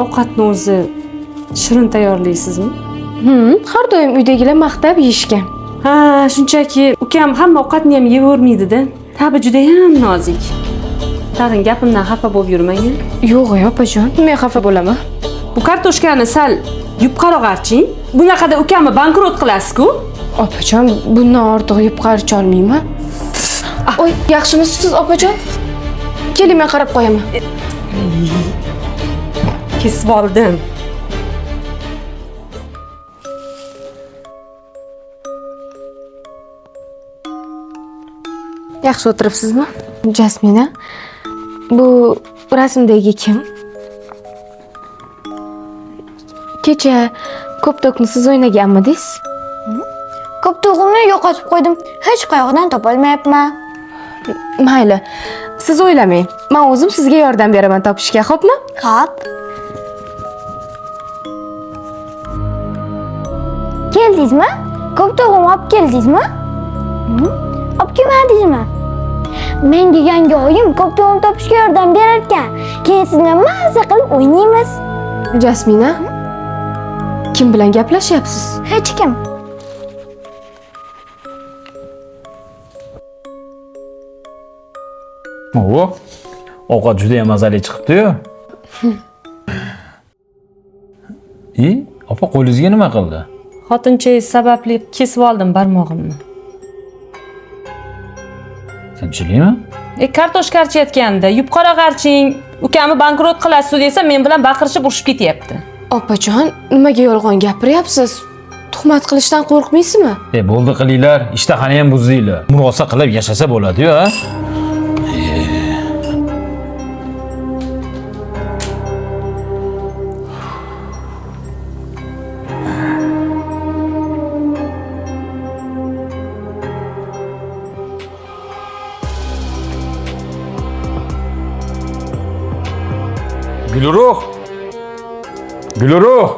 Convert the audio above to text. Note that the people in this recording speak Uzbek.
ovqatni o'zi shirin tayyorlaysizmi? Har doim uydagilar maqtab yeyishgan. Ha, shunchaki ukam hamma ovqatni ham yeyavermaydi-da. Tabi juda ham nozik. Tag'in gapimdan xafa bo'lib yurmang. Yo'q, opajon, men xafa bo'laman. Bu kartoshkani sal yupqaroq arching. Bunaqada ukamni bankrot qilasiz-ku. Opajon, bundan ortiq yupqarich olmayman. Oy, yaxshimisiz opajon? Keling, men qarab qo'yaman. Kesib oldim. Yaxshi o'tiribsizmi? Jasmina, bu rasmdagi kim? Kecha ko'ptokni siz o'ynaganmidingiz? Ko'ptog'imni yo'qotib qo'ydim. Hech qayoqdan topolmayapman. Mayli, siz o'ylamang. Men o'zim sizga yordam beraman topishga, xo'pmi? Xo'p. Keldingizmi? Ko'ptog'im olib keldingizmi? Olib kelmadingizmi? Menga yangi oyim ko'ptog'im topishga yordam berar ekan. Keyin siz bilan mazza qilib o'ynaymiz. Jasmina, kim bilan gaplashyapsiz? Hech kim. Oo, ovqat juda ham mazali chiqibdi-yu. Opa, qo'lingizga nima qildi? Xotinchangiz sababli kesib oldim barmog'imni. Tinchlikmi? Kartoshka archayotganda yupqaroq arching, ukamni bankrot qilasiz desa men bilan baqirishib urushib ketyapti. Opajon, nimaga yolg'on gapiryapsiz? Tuhmat qilishdan qo'rqmaysizmi? Bo'ldi qilinglar, ishtahani ham buzdinglar. Murosa qilib yashasa bo'ladi-yu, ha? Gülruh! Gülruh!